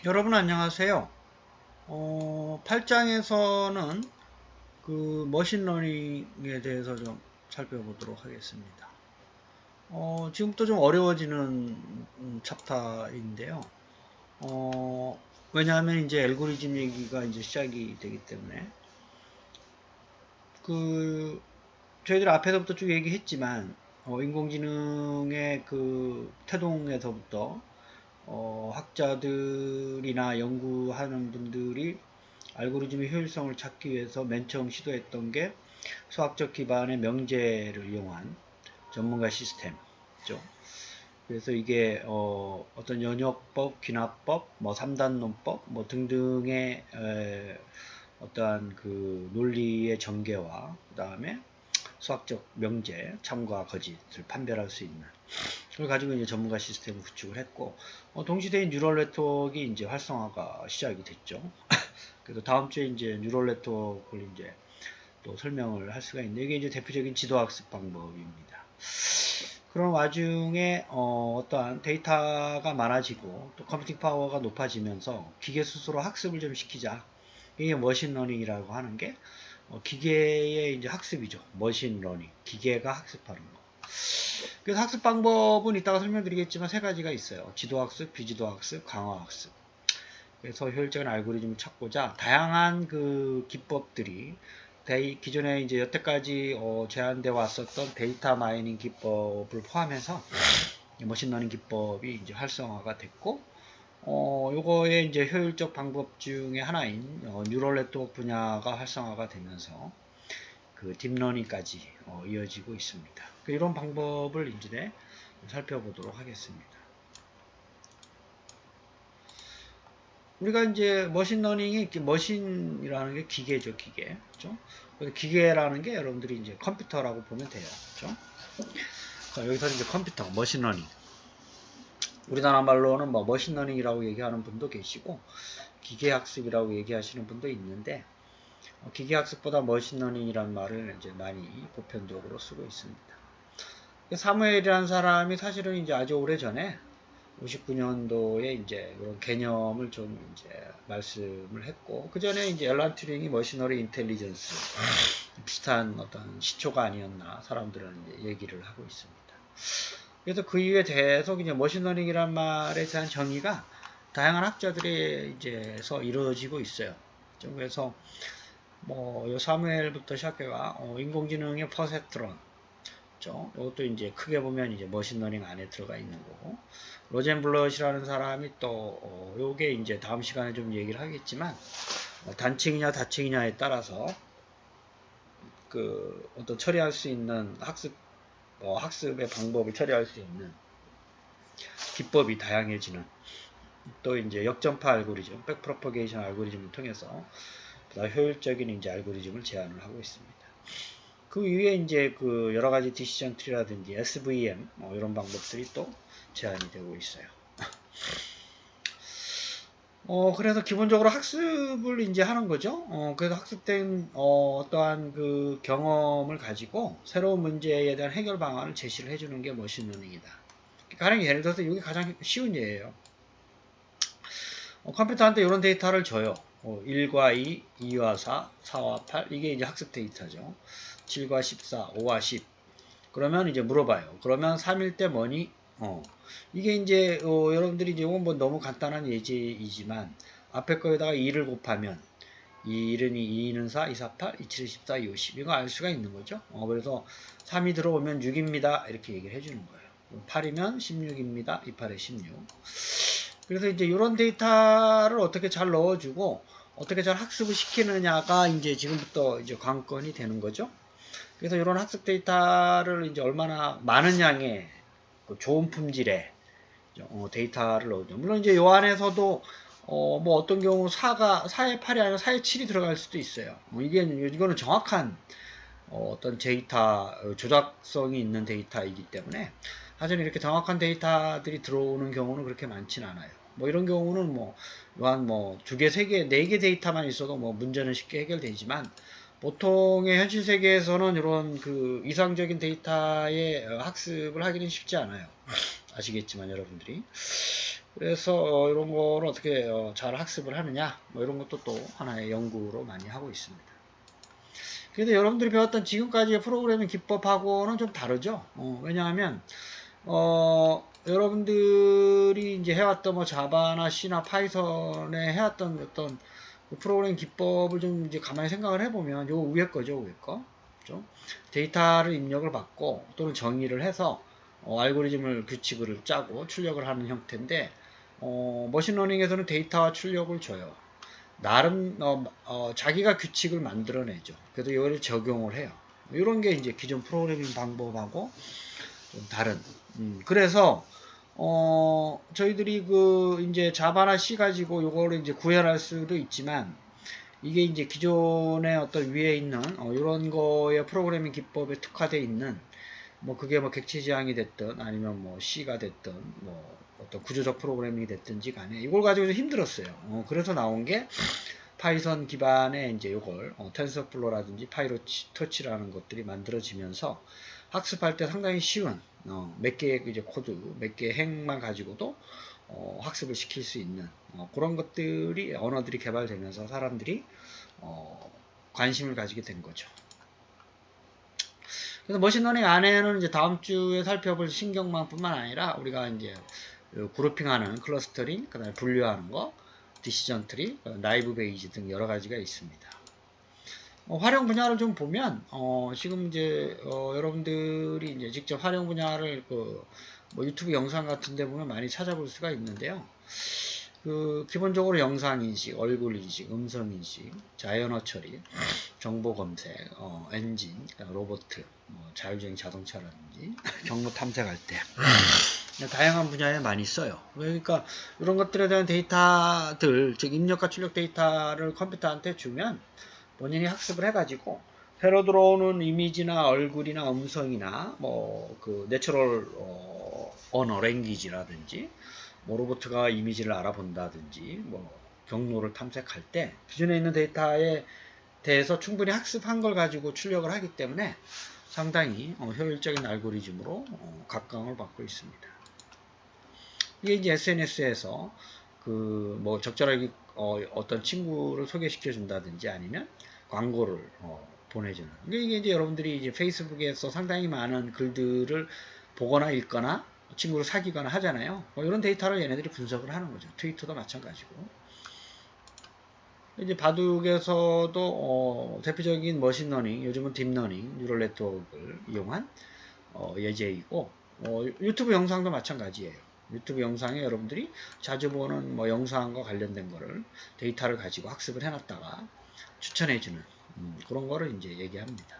여러분 안녕하세요. 8장에서는 그 머신러닝에 대해서 좀 살펴보도록 하겠습니다. 지금부터 좀 어려워지는 챕터인데요. 왜냐하면 이제 알고리즘 얘기가 이제 시작이 되기 때문에 저희들 앞에서부터 쭉 얘기했지만 인공지능의 그 태동에서부터 학자들이나 연구하는 분들이 알고리즘의 효율성을 찾기 위해서 맨 처음 시도했던 게 수학적 기반의 명제를 이용한 전문가 시스템이죠. 그래서 이게 어떤 연역법, 귀납법, 뭐 3단론법 뭐 등등의 어떠한 그 논리의 전개와 그 다음에 수학적 명제, 참과 거짓을 판별할 수 있는 그걸 가지고 이제 전문가 시스템을 구축을 했고 동시대인 뉴럴 네트워크가 이제 활성화가 시작이 됐죠. 그래서 다음 주에 이제 뉴럴 네트워크를 이제 또 설명을 할 수가 있는데 이게 이제 대표적인 지도학습 방법입니다. 그런 와중에 어떠한 데이터가 많아지고 또 컴퓨팅 파워가 높아지면서 기계 스스로 학습을 좀 시키자. 이게 머신러닝이라고 하는 게 기계의 이제 학습이죠. 머신러닝. 기계가 학습하는 거. 그래서 학습 방법은 이따가 설명드리겠지만 세 가지가 있어요. 지도학습, 비지도학습, 강화학습. 그래서 효율적인 알고리즘을 찾고자 다양한 그 기법들이 기존에 이제 여태까지 제한되어 왔었던 데이터 마이닝 기법을 포함해서 머신러닝 기법이 이제 활성화가 됐고 요거의 이제 효율적 방법 중에 하나인 뉴럴 네트워크 분야가 활성화가 되면서 그 딥러닝까지 이어지고 있습니다. 이런 방법을 이제 살펴보도록 하겠습니다. 우리가 이제 머신러닝이 머신이라는 게 기계죠, 기계. 그렇죠? 기계라는 게 여러분들이 이제 컴퓨터라고 보면 돼요. 그렇죠? 자, 여기서 이제 컴퓨터, 머신러닝. 우리나라 말로는 뭐 머신러닝이라고 얘기하는 분도 계시고 기계학습이라고 얘기하시는 분도 있는데 기계학습보다 머신러닝이라는 말을 이제 많이 보편적으로 쓰고 있습니다. 사무엘이라는 사람이 사실은 이제 아주 오래 전에 59년도에 이제 그런 개념을 좀 이제 말씀을 했고 그 전에 이제 앨런 튜링이 머시너리 인텔리전스 비슷한 어떤 시초가 아니었나 사람들은 이제 얘기를 하고 있습니다. 그래서 그 이후에 계속 이제 머신러닝이란 말에 대한 정의가 다양한 학자들에 이제서 이루어지고 있어요. 그래서 뭐 사무엘부터 시작해가 인공지능의 퍼셉트론 이것도 이제 크게 보면 이제 머신러닝 안에 들어가 있는 거고 로젠블럿이라는 사람이 또 요게 이제 다음 시간에 좀 얘기를 하겠지만 단층이냐 다층이냐에 따라서 그 어떤 처리할 수 있는 학습의 방법을 처리할 수 있는 기법이 다양해지는 또 이제 역전파 알고리즘, 백프로퍼게이션 알고리즘을 통해서 보다 효율적인 이제 알고리즘을 제안을 하고 있습니다. 그 위에 이제 그 여러 가지 디시전 트리라든지 SVM 이런 방법들이 또 제안이 되고 있어요. 그래서 기본적으로 학습을 이제 하는 거죠. 그래서 학습된 어떠한 그 경험을 가지고 새로운 문제에 대한 해결 방안을 제시를 해주는 게 머신러닝이다. 가령 예를 들어서 이게 가장 쉬운 예예요. 컴퓨터한테 이런 데이터를 줘요. 1과 2, 2와 4, 4와 8 이게 이제 학습 데이터죠. 7과 14, 5와 10 그러면 이제 물어봐요. 그러면 3일 때 뭐니? 이게 이제 여러분들이 이제 이건 뭐 너무 간단한 예제이지만 앞에 거에다가 2를 곱하면 2, 1은 2, 2는 4, 2, 4, 8, 2, 7, 14, 2, 50 이거 알 수가 있는 거죠. 그래서 3이 들어오면 6입니다. 이렇게 얘기를 해주는 거예요. 8이면 16입니다. 2, 8에 16 그래서 이제 이런 데이터를 어떻게 잘 넣어주고 어떻게 잘 학습을 시키느냐가 이제 지금부터 이제 관건이 되는 거죠. 그래서 이런 학습 데이터를 이제 얼마나 많은 양의 좋은 품질의 데이터를 넣어줘. 물론 이제 요 안에서도 뭐 어떤 경우 4의 8이 아니라 4의 7이 들어갈 수도 있어요. 이거는 정확한 어떤 데이터 조작성이 있는 데이터이기 때문에 사실 이렇게 정확한 데이터들이 들어오는 경우는 그렇게 많진 않아요. 뭐 이런 경우는 뭐 또한 뭐 2개, 3개, 4개 데이터만 있어도 뭐 문제는 쉽게 해결되지만 보통의 현실 세계에서는 이런 그 이상적인 데이터의 학습을 하기는 쉽지 않아요. 아시겠지만 여러분들이 그래서 이런 거를 어떻게 잘 학습을 하느냐, 뭐 이런 것도 또 하나의 연구로 많이 하고 있습니다. 근데 여러분들이 배웠던 지금까지의 프로그래밍 기법하고는 좀 다르죠. 왜냐하면 여러분들이 이제 해왔던 뭐 자바나 C나 파이썬에 해왔던 어떤 프로그래밍 기법을 좀 이제 가만히 생각을 해보면 요 위에 거죠, 위에 거. 그렇죠? 데이터를 입력을 받고 또는 정의를 해서 알고리즘을 규칙을 짜고 출력을 하는 형태인데 머신러닝에서는 데이터와 출력을 줘요. 나름 자기가 규칙을 만들어내죠. 그래서 이걸 적용을 해요. 이런 게 이제 기존 프로그래밍 방법하고 좀 다른. 그래서 저희들이 그 이제 자바나 C 가지고 요거를 이제 구현할 수도 있지만 이게 이제 기존의 어떤 위에 있는 이런 거에 프로그래밍 기법에 특화되어 있는 뭐 그게 뭐 객체 지향이 됐든 아니면 뭐 C가 됐든 뭐 어떤 구조적 프로그래밍이 됐든지 간에 이걸 가지고 좀 힘들었어요. 그래서 나온 게 파이썬 기반의 이제 요걸 텐서플로라든지 파이로터치라는 것들이 만들어지면서 학습할 때 상당히 쉬운 몇 개의 이제 코드, 몇 개의 행만 가지고도 학습을 시킬 수 있는 그런 것들이 언어들이 개발되면서 사람들이 관심을 가지게 된 거죠. 그래서 머신러닝 안에는 이제 다음 주에 살펴볼 신경망뿐만 아니라 우리가 이제 그룹핑하는 클러스터링, 그다음에 분류하는 거, 디시전 트리, 나이브 베이지 등 여러 가지가 있습니다. 활용 분야를 좀 보면 지금 이제 여러분들이 이제 직접 활용 분야를 뭐 유튜브 영상 같은 데 보면 많이 찾아볼 수가 있는데요. 기본적으로 영상 인식, 얼굴 인식, 음성 인식, 자연어 처리, 정보 검색, 엔진, 로봇, 자율주행 자동차라든지 경로 탐색할 때 다양한 분야에 많이 써요. 그러니까 이런 것들에 대한 데이터들, 즉 입력과 출력 데이터를 컴퓨터한테 주면 본인이 학습을 해가지고 새로 들어오는 이미지나 얼굴이나 음성이나 뭐 그 내추럴 언어 랭귀지라든지 뭐 로봇가 이미지를 알아본다든지 뭐 경로를 탐색할 때 기존에 있는 데이터에 대해서 충분히 학습한 걸 가지고 출력을 하기 때문에 상당히 효율적인 알고리즘으로 각광을 받고 있습니다. 이게 이제 SNS에서 뭐 적절하게 어떤 친구를 소개시켜 준다든지 아니면 광고를 보내주는. 이게 이제 여러분들이 이제 페이스북에서 상당히 많은 글들을 보거나 읽거나 친구를 사귀거나 하잖아요. 이런 데이터를 얘네들이 분석을 하는 거죠. 트위터도 마찬가지고. 이제 바둑에서도 대표적인 머신러닝, 요즘은 딥러닝, 뉴럴 네트워크를 이용한 예제이고 유튜브 영상도 마찬가지예요. 유튜브 영상에 여러분들이 자주 보는 뭐 영상과 관련된 거를 데이터를 가지고 학습을 해놨다가 추천해주는 그런 거를 이제 얘기합니다.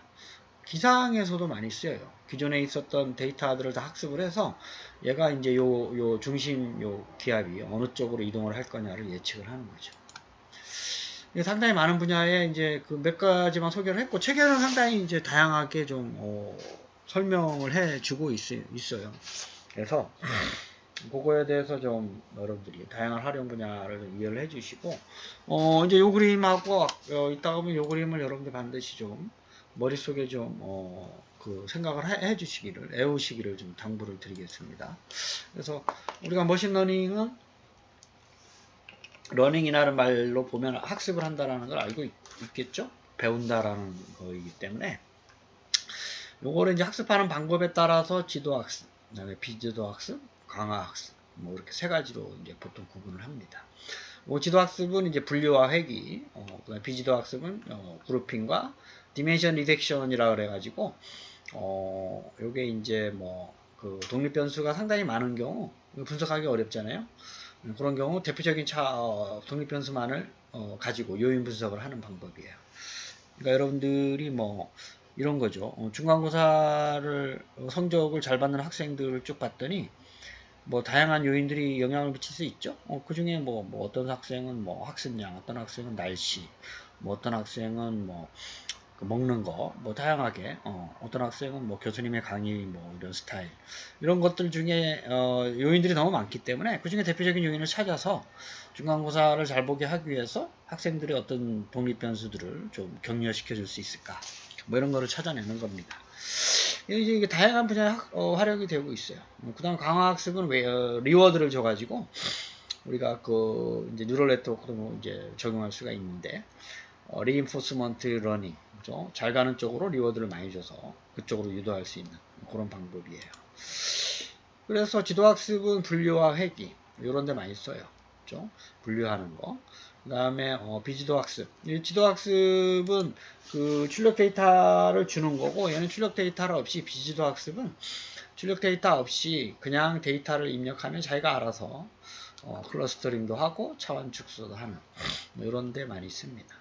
기상에서도 많이 쓰여요. 기존에 있었던 데이터들을 다 학습을 해서 얘가 이제 요 중심 요 기압이 어느 쪽으로 이동을 할 거냐를 예측을 하는 거죠. 상당히 많은 분야에 이제 그 몇 가지만 소개를 했고 책에는 상당히 이제 다양하게 좀 설명을 해주고 있어요. 그래서 그거에 대해서 좀 여러분들이 다양한 활용 분야를 좀 이해를 해주시고 이제 요 그림하고 이따가 보면 요 그림을 여러분들 반드시 좀 머릿속에 좀 생각을 해주시기를 애우시기를 좀 당부를 드리겠습니다. 그래서 우리가 머신러닝은 러닝이라는 말로 보면 학습을 한다라는 걸 알고 있겠죠? 배운다라는 거이기 때문에 요거를 이제 학습하는 방법에 따라서 지도학습, 그다음에 비지도학습, 강화학습 뭐 이렇게 세 가지로 이제 보통 구분을 합니다. 지도학습은 이제 분류와 회귀, 그다음에 비지도학습은 그룹핑과 디멘션 리덱션이라 그래가지고 요게 이제 뭐 그 독립 변수가 상당히 많은 경우 분석하기 어렵잖아요. 그런 경우 대표적인 독립 변수만을 가지고 요인 분석을 하는 방법이에요. 그러니까 여러분들이 뭐 이런 거죠. 중간고사를 성적을 잘 받는 학생들을 쭉 봤더니 뭐 다양한 요인들이 영향을 미칠 수 있죠. 그 중에 뭐 어떤 학생은 뭐 학습량, 어떤 학생은 날씨, 뭐 어떤 학생은 뭐 먹는 거, 뭐 다양하게 어떤 학생은 뭐 교수님의 강의 뭐 이런 스타일 이런 것들 중에 요인들이 너무 많기 때문에 그 중에 대표적인 요인을 찾아서 중간고사를 잘 보게 하기 위해서 학생들의 어떤 독립 변수들을 좀 격려시켜 줄 수 있을까 뭐 이런 거를 찾아내는 겁니다. 이게 다양한 분야에 활용이 되고 있어요. 그 다음 강화학습은 리워드를 줘가지고 우리가 이제 뉴럴 네트워크도 뭐 이제 적용할 수가 있는데, 리인포스먼트 러닝, 그죠? 잘 가는 쪽으로 리워드를 많이 줘서 그쪽으로 유도할 수 있는 그런 방법이에요. 그래서 지도학습은 분류와 회귀 이런 데 많이 써요. 그죠? 분류하는 거. 그 다음에 비지도학습. 이 지도학습은 그 출력 데이터를 주는 거고, 얘는 출력 데이터를 없이, 비지도학습은 출력 데이터 없이 그냥 데이터를 입력하면 자기가 알아서 클러스터링도 하고 차원 축소도 하는 뭐 이런 데 많이 씁니다.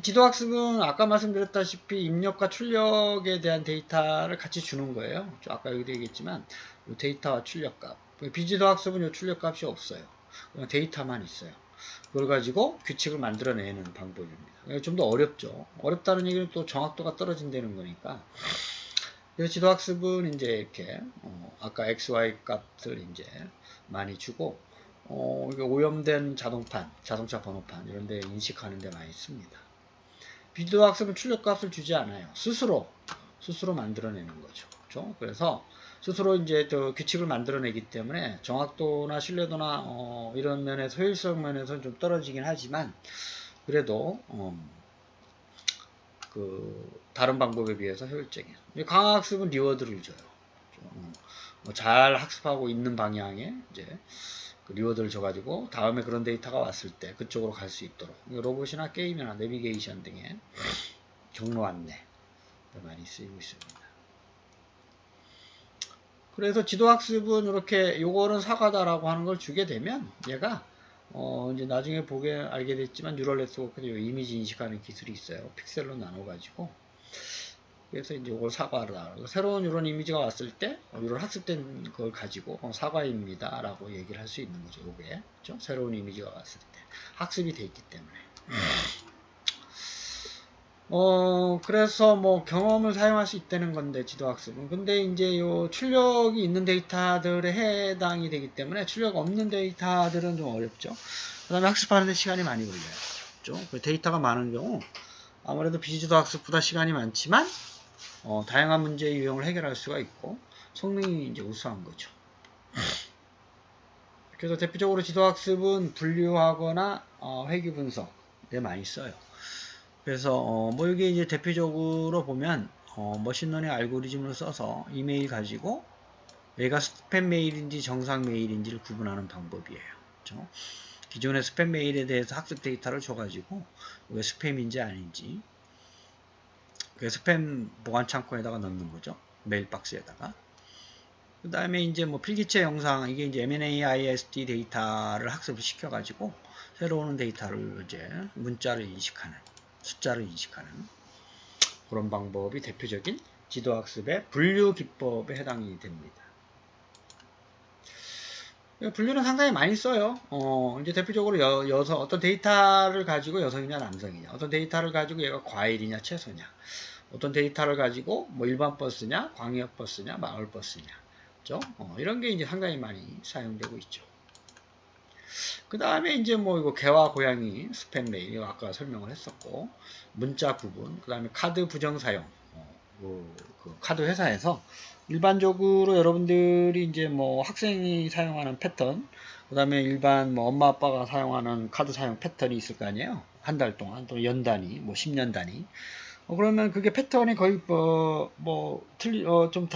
지도학습은 아까 말씀드렸다시피 입력과 출력에 대한 데이터를 같이 주는 거예요. 아까 여기도 얘기했지만 이 데이터와 출력값. 비지도학습은 이 출력값이 없어요. 그냥 데이터만 있어요. 그걸 가지고 규칙을 만들어내는 방법입니다. 좀 더 어렵죠. 어렵다는 얘기는 또 정확도가 떨어진다는 거니까. 그래서 지도학습은 이제 이렇게 아까 XY 값을 이제 많이 주고 오염된 자동판, 자동차 번호판 이런 데 인식하는 데 많이 씁니다. 비지도학습은 출력값을 주지 않아요. 스스로 만들어내는 거죠. 그렇죠? 그래서 스스로 이제 규칙을 만들어내기 때문에 정확도나 신뢰도나 이런 면에서 효율성 면에서는 좀 떨어지긴 하지만 그래도 다른 방법에 비해서 효율적이에요. 강화학습은 리워드를 줘요. 잘 학습하고 있는 방향에 이제 리워드를 줘가지고 다음에 그런 데이터가 왔을 때 그쪽으로 갈 수 있도록 로봇이나 게임이나 내비게이션 등의 경로 안내 많이 쓰이고 있습니다. 그래서 지도학습은 이렇게 요거는 사과다라고 하는 걸 주게 되면 얘가 이제 나중에 보게 알게 됐지만 뉴럴 네트워크에 이미지 인식하는 기술이 있어요. 픽셀로 나눠가지고 그래서 이제 이걸 사과다. 새로운 이런 이미지가 왔을 때 이런 학습된 걸 가지고 사과입니다 라고 얘기를 할 수 있는 거죠. 요게 그렇죠? 새로운 이미지가 왔을 때 학습이 돼 있기 때문에. 그래서 뭐 경험을 사용할 수 있다는 건데 지도학습은. 근데 이제 요 출력이 있는 데이터들에 해당이 되기 때문에 출력 없는 데이터들은 좀 어렵죠. 그 다음에 학습하는데 시간이 많이 걸려요. 그렇죠? 데이터가 많은 경우 아무래도 비지도학습보다 시간이 많지만 다양한 문제 유형을 해결할 수가 있고 성능이 이제 우수한 거죠. 그래서 대표적으로 지도학습은 분류하거나 회귀 분석에 많이 써요. 그래서 뭐 이게 이제 대표적으로 보면 머신러닝 알고리즘을 써서 이메일 가지고 얘가 스팸 메일인지 정상 메일인지를 구분하는 방법이에요. 그렇죠? 기존의 스팸 메일에 대해서 학습 데이터를 줘가지고 이게 스팸인지 아닌지 그 스팸 보관 창고에다가 넣는 거죠. 메일 박스에다가. 그 다음에 이제 뭐 필기체 영상 이게 이제 MNAISD 데이터를 학습을 시켜가지고 새로 오는 데이터를 이제 문자를 인식하는 숫자를 인식하는 그런 방법이 대표적인 지도학습의 분류 기법에 해당이 됩니다. 분류는 상당히 많이 써요. 이제 대표적으로 어떤 데이터를 가지고 여성이냐 남성이냐, 어떤 데이터를 가지고 얘가 과일이냐 채소냐, 어떤 데이터를 가지고 뭐 일반 버스냐, 광역 버스냐, 마을 버스냐, 그죠? 이런 게 이제 상당히 많이 사용되고 있죠. 그 다음에 이제 뭐 이거 개와 고양이 스팸 메일 이거 아까 설명을 했었고 문자 구분, 그 다음에 카드 부정 사용, 그 카드 회사에서 일반적으로 여러분들이 이제 뭐 학생이 사용하는 패턴, 그 다음에 일반 뭐 엄마 아빠가 사용하는 카드 사용 패턴이 있을 거 아니에요. 한 달 동안 또 연 단위, 뭐 10년 단위. 그러면 그게 패턴이 거의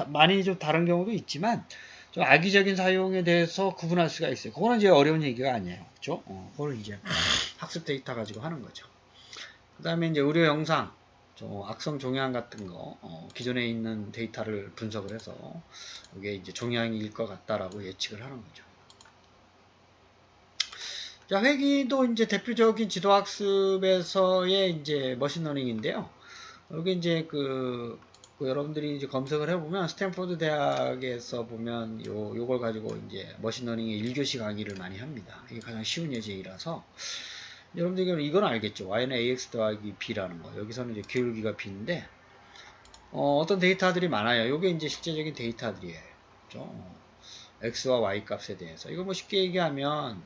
많이 좀 다른 경우도 있지만 좀 악의적인 사용에 대해서 구분할 수가 있어요. 그거는 이제 어려운 얘기가 아니에요. 그죠? 그걸 이제 학습 데이터 가지고 하는 거죠. 그 다음에 이제 의료 영상, 악성 종양 같은 거, 기존에 있는 데이터를 분석을 해서 이게 이제 종양일 것 같다라고 예측을 하는 거죠. 자, 회귀도 이제 대표적인 지도학습에서의 이제 머신러닝인데요. 여기 이제 여러분들이 이제 검색을 해보면 스탠포드 대학에서 보면 요걸 가지고 이제 머신러닝의 1교시 강의를 많이 합니다. 이게 가장 쉬운 예제이라서 여러분들이 이건 알겠죠. y는 ax 더하기 b라는 거. 여기서는 이제 기울기가 b인데 어떤 데이터들이 많아요. 이게 이제 실제적인 데이터들이에요. 그렇죠? x와 y 값에 대해서. 이거 뭐 쉽게 얘기하면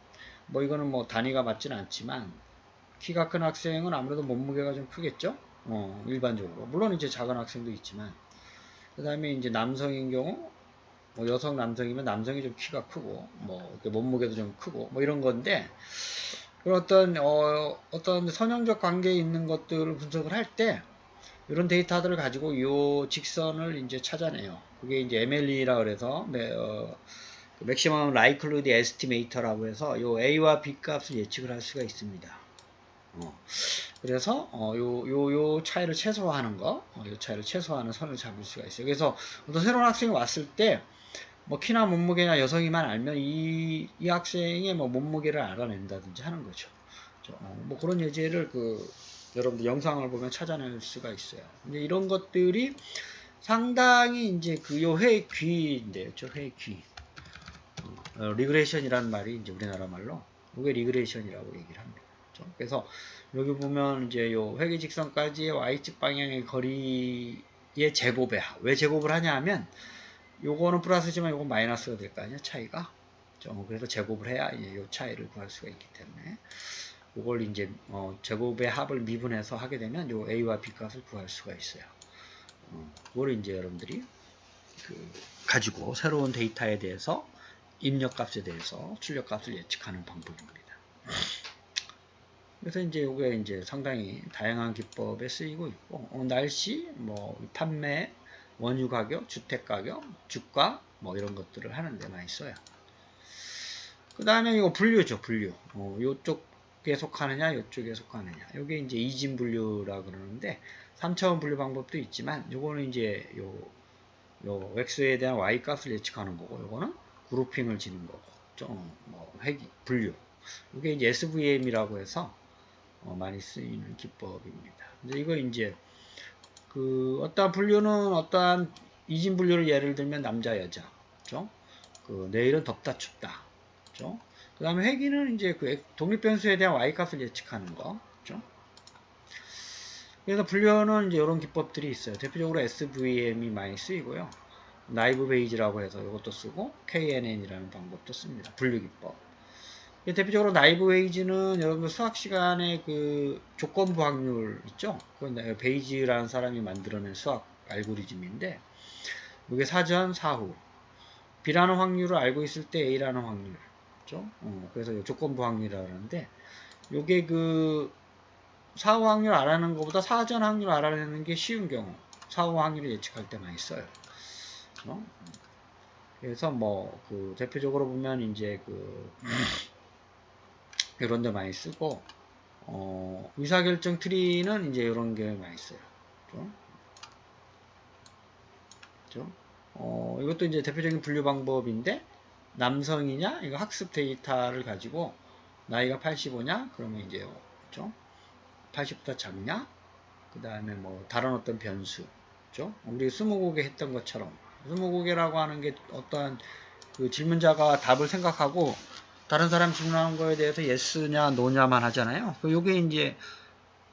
뭐 이거는 뭐 단위가 맞지는 않지만 키가 큰 학생은 아무래도 몸무게가 좀 크겠죠. 일반적으로. 물론 이제 작은 학생도 있지만. 그 다음에 이제 남성인 경우, 뭐 여성 남성이면 남성이 좀 키가 크고, 뭐 몸무게도 좀 크고, 뭐 이런 건데, 그런 어떤 선형적 관계에 있는 것들을 분석을 할 때, 이런 데이터들을 가지고 이 직선을 이제 찾아내요. 그게 이제 MLE라 그래서, 맥시멈 라이클리드 에스티메이터라고 해서 요 A와 B 값을 예측을 할 수가 있습니다. 그래서 요 차이를 최소화하는 거, 요 차이를 최소화하는 선을 잡을 수가 있어요. 그래서 어떤 새로운 학생이 왔을 때 뭐 키나 몸무게나 여성이만 알면 이 학생의 뭐 몸무게를 알아낸다든지 하는 거죠. 뭐 그런 예제를 여러분들 영상을 보면 찾아낼 수가 있어요. 근데 이런 것들이 상당히 이제 요 회의 귀인데요. 회의 귀. 리그레이션이라는 말이 이제 우리나라 말로 이게 리그레이션이라고 얘기를 합니다. 그래서 여기 보면 이제 요 회계직선까지의 y축 방향의 거리의 제곱이야. 왜 제곱을 하냐 하면 요거는 플러스지만 요건 마이너스가 될 거 아니야, 차이가. 그래서 제곱을 해야 요 차이를 구할 수가 있기 때문에 요걸 이제 제곱의 합을 미분해서 하게 되면 요 a와 b 값을 구할 수가 있어요. 그걸 이제 여러분들이 가지고 새로운 데이터에 대해서 입력값에 대해서 출력값을 예측하는 방법입니다. 그래서 이제 이게 이제 상당히 다양한 기법에 쓰이고 있고, 날씨, 뭐 판매, 원유 가격, 주택 가격, 주가, 뭐 이런 것들을 하는데 많이 써요. 그 다음에 이거 분류죠, 분류. 요쪽에 속하느냐, 요쪽에 속하느냐. 요게 이제 이진 분류라 그러는데, 3차원 분류 방법도 있지만, 요거는 이제 요 x에 대한 y 값을 예측하는 거고, 요거는 그룹핑을 지는 거고, 분류. 이게 이제 SVM이라고 해서 많이 쓰이는 기법입니다. 근데 이거 이제 어떠한 분류는 어떠한 이진 분류를 예를 들면 남자 여자, 그죠? 내일은 덥다 춥다, 그죠? 그 다음에 회기는 이제 독립변수에 대한 y 값을 예측하는 거, 그죠? 그래서 분류는 이제 이런 기법들이 있어요. 대표적으로 SVM이 많이 쓰이고요. 나이브 베이지라고 해서 이것도 쓰고 KNN이라는 방법도 씁니다. 분류 기법. 대표적으로 나이브 베이지는 여러분들 수학 시간에 조건부 확률 있죠? 그건 베이지라는 사람이 만들어낸 수학 알고리즘인데, 이게 사전, 사후. B라는 확률을 알고 있을 때 A라는 확률. 그죠? 그래서 조건부 확률이라고 하는데, 요게 사후 확률 알아내는 것보다 사전 확률 알아내는 게 쉬운 경우, 사후 확률을 예측할 때 많이 써요. 그죠? 그래서 대표적으로 보면 이제 이런 데 많이 쓰고, 의사결정 트리는 이제 이런 게 많이 써요. 그죠? 이것도 이제 대표적인 분류 방법인데, 남성이냐? 이거 학습 데이터를 가지고, 나이가 85냐? 그러면 이제, 그죠? 80보다 작냐? 그 다음에 다른 어떤 변수. 그죠? 우리 스무고개 했던 것처럼, 스무고개라고 하는 게 어떠한 질문자가 답을 생각하고, 다른 사람 질문하는 거에 대해서 예스냐, 노냐만 하잖아요. 요게 이제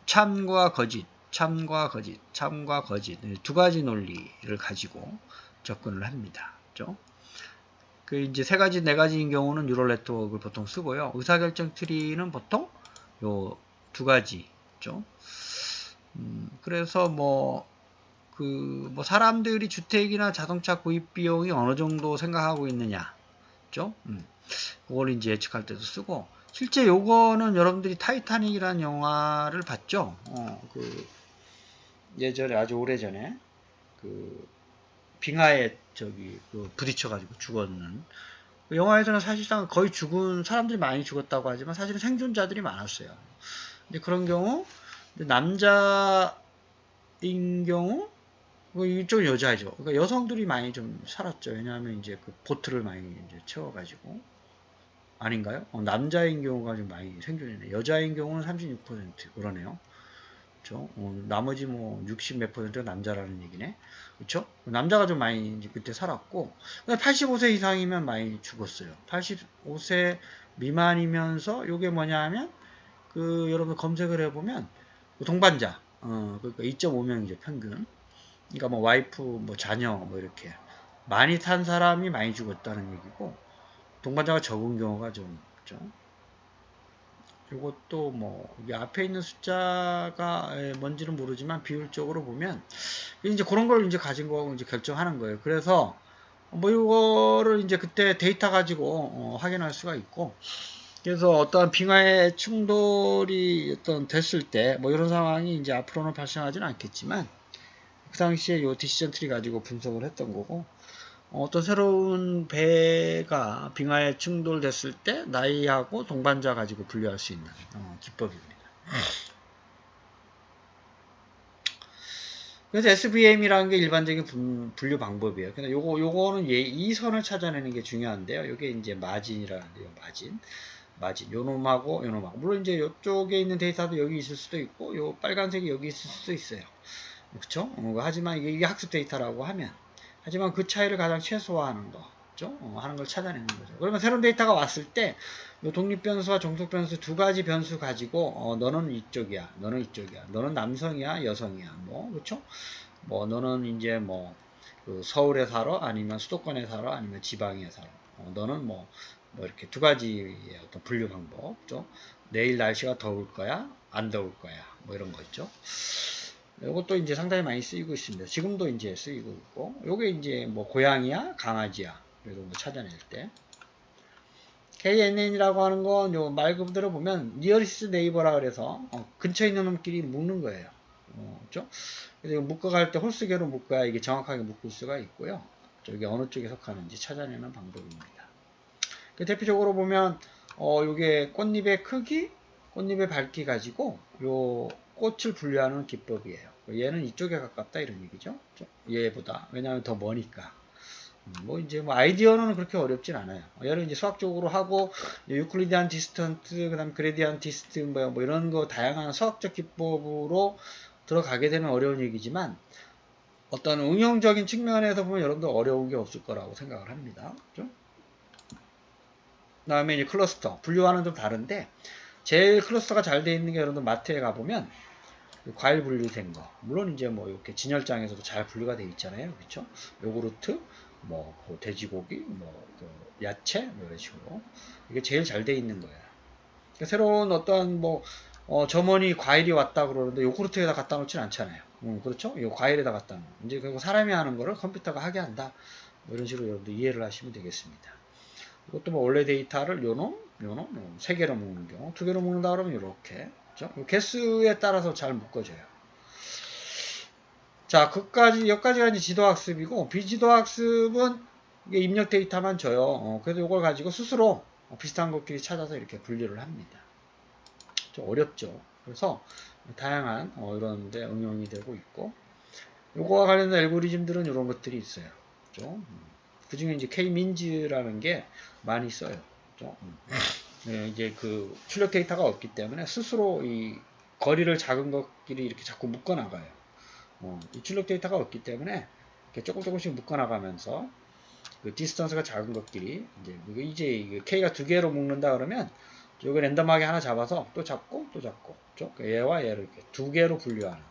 참과 거짓, 참과 거짓, 참과 거짓 두 가지 논리를 가지고 접근을 합니다. 그죠? 이제 세 가지, 네 가지인 경우는 뉴럴 네트워크를 보통 쓰고요. 의사결정 트리는 보통 요 두 가지죠. 그래서 사람들이 주택이나 자동차 구입 비용이 어느 정도 생각하고 있느냐, 그죠? 그걸 이제 예측할 때도 쓰고, 실제 요거는 여러분들이 타이타닉이라는 영화를 봤죠? 예전에, 아주 오래전에, 빙하에 부딪혀가지고 죽었는. 영화에서는 사실상 거의 죽은 사람들이 많이 죽었다고 하지만 사실은 생존자들이 많았어요. 근데 그런 경우, 남자인 경우, 이쪽 여자죠. 그러니까 여성들이 많이 좀 살았죠. 왜냐하면 이제 보트를 많이 이제 채워가지고. 아닌가요? 남자인 경우가 좀 많이 생존이네. 여자인 경우는 36% 그러네요. 그렇죠? 나머지 60 몇 %가 남자라는 얘기네. 그렇죠? 남자가 좀 많이 이제 그때 살았고, 85세 이상이면 많이 죽었어요. 85세 미만이면서 요게 뭐냐 하면 여러분 검색을 해보면 동반자, 그러니까 2.5명이죠 평균. 그러니까 와이프, 자녀, 이렇게 많이 탄 사람이 많이 죽었다는 얘기고, 동반자가 적은 경우가 좀 있죠. 이것도 뭐 이게 앞에 있는 숫자가 뭔지는 모르지만 비율적으로 보면 이제 그런 걸 이제 가진 거하고 이제 결정하는 거예요. 그래서 뭐 이거를 이제 그때 데이터 가지고 확인할 수가 있고, 그래서 어떠한 빙하의 충돌이 어떤 됐을 때 뭐 이런 상황이 이제 앞으로는 발생하지는 않겠지만 그 당시에 요 디시전 트리 가지고 분석을 했던 거고, 어떤 새로운 배가 빙하에 충돌됐을 때 나이하고 동반자 가지고 분류할 수 있는 기법입니다. 그래서 SVM이라는 게 일반적인 분류 방법이에요. 근데 요거는 이 선을 찾아내는 게 중요한데요. 요게 이제 마진이라는데요. 마진. 요 놈하고 요 놈하고. 물론 이제 요쪽에 있는 데이터도 여기 있을 수도 있고, 요 빨간색이 여기 있을 수도 있어요. 그렇죠? 하지만 이게 학습 데이터라고 하면, 하지만 그 차이를 가장 최소화하는 거, 그렇죠? 하는 걸 찾아내는 거죠. 그러면 새로운 데이터가 왔을 때, 요 독립변수와 종속변수 두 가지 변수 가지고, 너는 이쪽이야, 너는 이쪽이야, 너는 남성이야, 여성이야, 뭐, 그렇죠? 뭐, 너는 이제 뭐, 그 서울에 살아, 아니면 수도권에 살아, 아니면 지방에 살아. 너는 뭐 이렇게 두 가지의 어떤 분류 방법, 그렇죠? 내일 날씨가 더울 거야, 안 더울 거야, 뭐 이런 거 있죠. 이것도 이제 상당히 많이 쓰이고 있습니다. 지금도 이제 쓰이고 있고, 요게 이제 뭐 고양이야, 강아지야, 이런 거 찾아낼 때. KNN이라고 하는 건 요 말 그대로 보면 nearest neighbor라 그래서 근처에 있는 놈끼리 묶는 거예요. 그렇죠? 그래서 묶어갈 때 홀수계로 묶어야 이게 정확하게 묶을 수가 있고요. 저기 어느 쪽에 속하는지 찾아내는 방법입니다. 대표적으로 보면 요게 꽃잎의 크기, 꽃잎의 밝기 가지고 요 꽃을 분류하는 기법이에요. 얘는 이쪽에 가깝다 이런 얘기죠. 얘보다. 왜냐하면 더 머니까. 뭐 이제 뭐 아이디어는 그렇게 어렵진 않아요. 얘를 이제 수학적으로 하고 유클리디안 디스턴트, 그다음 그레디안 디스트 뭐 이런 거 다양한 수학적 기법으로 들어가게 되면 어려운 얘기지만 어떤 응용적인 측면에서 보면 여러분들 어려운 게 없을 거라고 생각을 합니다. 그렇죠? 그 다음에 이제 클러스터 분류와는 좀 다른데 제일 클러스터가 잘 되어 있는 게 여러분들 마트에 가보면 과일 분류된 거 물론 이제 뭐 이렇게 진열장에서도 잘 분류가 되어 있잖아요. 그렇죠? 요구르트 뭐 돼지고기 뭐 야채 뭐 이런 식으로 이게 제일 잘 되어 있는 거예요. 그러니까 새로운 어떤 뭐 점원이 과일이 왔다 그러는데 요구르트에다 갖다 놓지는 않잖아요. 그렇죠? 이 과일에다 갖다 놓은 이제 그리고 사람이 하는 거를 컴퓨터가 하게 한다. 뭐 이런 식으로 여러분들 이해를 하시면 되겠습니다. 이것도 뭐 원래 데이터를 요놈 세 개로 묶는 경우, 두 개로 묶는다 그러면 이렇게. 그렇죠? 개수에 따라서 잘 묶어져요. 자, 여기까지가 이제 지도학습이고, 비지도학습은 이게 입력 데이터만 줘요. 그래서 이걸 가지고 스스로 비슷한 것끼리 찾아서 이렇게 분류를 합니다. 좀 어렵죠. 그래서 다양한 이런 데 응용이 되고 있고, 요거와 관련된 알고리즘들은 이런 것들이 있어요. 그렇죠? 그 중에 이제 K-민즈라는 게 많이 써요. 그렇죠? 네, 이제 그 출력 데이터가 없기 때문에 스스로 이 거리를 작은 것끼리 이렇게 자꾸 묶어 나가요. 이 출력 데이터가 없기 때문에 이렇게 조금씩 묶어 나가면서 그 디스턴스가 작은 것끼리 이제 K가 두 개로 묶는다 그러면 여기 랜덤하게 하나 잡아서 또 잡고 또 잡고 그렇죠? 얘와 얘를 이렇게 두 개로 분류하는.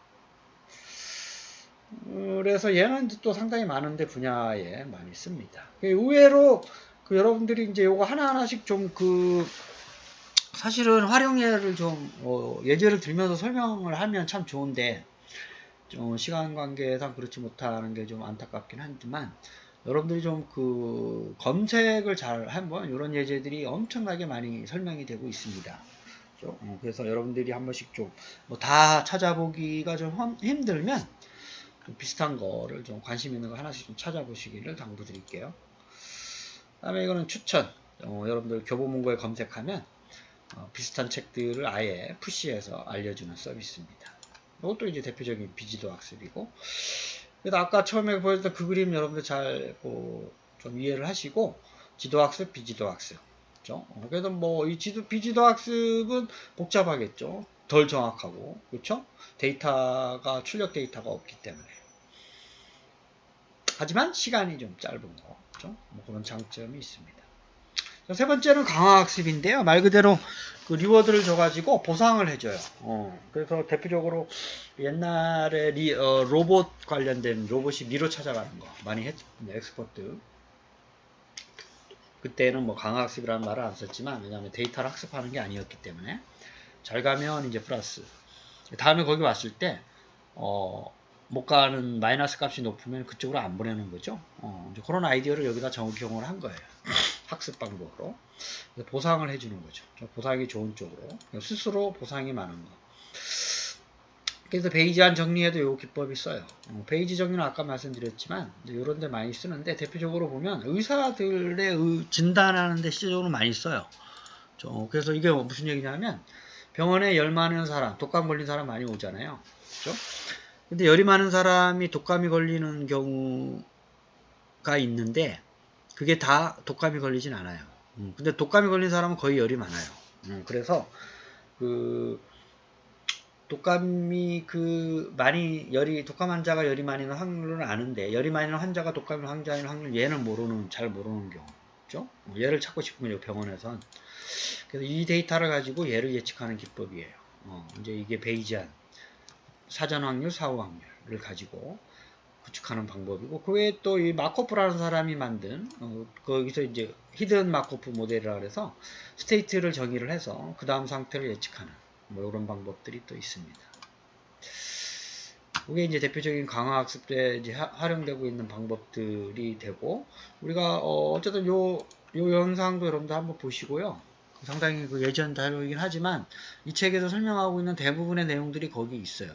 그래서 얘는 또 상당히 많은데 분야에 많이 씁니다. 의외로 그 여러분들이 이제 요거 하나하나씩 좀 사실은 활용예를 좀 예제를 들면서 설명을 하면 참 좋은데 좀 시간 관계상 그렇지 못하는 게 좀 안타깝긴 하지만 여러분들이 좀 검색을 잘 하면 이런 예제들이 엄청나게 많이 설명이 되고 있습니다. 그래서 여러분들이 한 번씩 좀 다 찾아보기가 좀 힘들면 좀 비슷한 거를 좀 관심 있는 거 하나씩 좀 찾아보시기를 당부드릴게요. 다음에 이거는 추천. 여러분들 교보문고에 검색하면 비슷한 책들을 아예 푸시해서 알려주는 서비스입니다. 이것도 이제 대표적인 비지도 학습이고, 그래서 아까 처음에 보여줬던 그 그림 여러분들 잘 좀 이해를 하시고 지도 학습, 비지도 학습. 그렇죠? 그래서 뭐 이 비지도 학습은 복잡하겠죠. 덜 정확하고, 그렇죠? 데이터가 출력 데이터가 없기 때문에. 하지만 시간이 좀 짧은 거, 그렇죠? 뭐 그런 장점이 있습니다. 자, 세 번째는 강화학습인데요. 말 그대로 그 리워드를 줘가지고 보상을 해줘요. 그래서 대표적으로 옛날에 로봇 관련된 로봇이 미로 찾아가는 거 많이 했죠. 엑스퍼트. 그때는 뭐 강화학습이라는 말을 안 썼지만, 왜냐하면 데이터를 학습하는 게 아니었기 때문에. 잘 가면 이제 플러스. 다음에 거기 왔을 때, 못 가는 마이너스 값이 높으면 그쪽으로 안 보내는 거죠. 이제 그런 아이디어를 여기다 적용을 한 거예요. 학습 방법으로. 보상을 해주는 거죠. 보상이 좋은 쪽으로. 스스로 보상이 많은 거. 그래서 베이지안 정리에도 요 기법이 써요. 베이지 정리는 아까 말씀드렸지만 이런 데 많이 쓰는데, 대표적으로 보면 의사들의 진단하는 데 실질적으로 많이 써요. 그래서 이게 무슨 얘기냐면, 병원에 열 많은 사람, 독감 걸린 사람 많이 오잖아요. 그렇죠? 근데 열이 많은 사람이 독감이 걸리는 경우가 있는데, 그게 다 독감이 걸리진 않아요. 근데 독감이 걸린 사람은 거의 열이 많아요. 그래서 독감이 독감 환자가 열이 많이 있는 확률은 아는데, 열이 많이 있는 환자가 독감이 환자인 확률 얘는 잘 모르는 경우죠. 얘를 찾고 싶으면 병원에선. 그래서 이 데이터를 가지고 얘를 예측하는 기법이에요. 이제 이게 베이지안 사전 확률, 사후 확률을 가지고 구축하는 방법이고, 그 외에 또 이 마코프라는 사람이 만든, 거기서 이제 히든 마코프 모델이라 그래서 스테이트를 정의를 해서 그 다음 상태를 예측하는 뭐 이런 방법들이 또 있습니다. 이게 이제 대표적인 강화학습 때 이제 활용되고 있는 방법들이 되고, 우리가 어쨌든 요 영상도 여러분들 한번 보시고요. 상당히 그 예전 자료이긴 하지만 이 책에서 설명하고 있는 대부분의 내용들이 거기 있어요.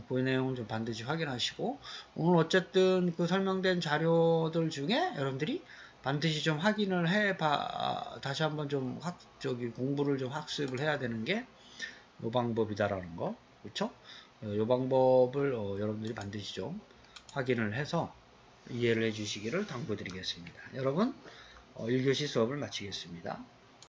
그 내용을 좀 반드시 확인하시고, 오늘 어쨌든 그 설명된 자료들 중에 여러분들이 반드시 좀 확인을 다시 한번 좀 공부를 좀 학습을 해야 되는 게 이 방법이다라는 거. 그렇죠? 이 방법을 여러분들이 반드시 좀 확인을 해서 이해를 해 주시기를 당부드리겠습니다. 여러분, 1교시 수업을 마치겠습니다.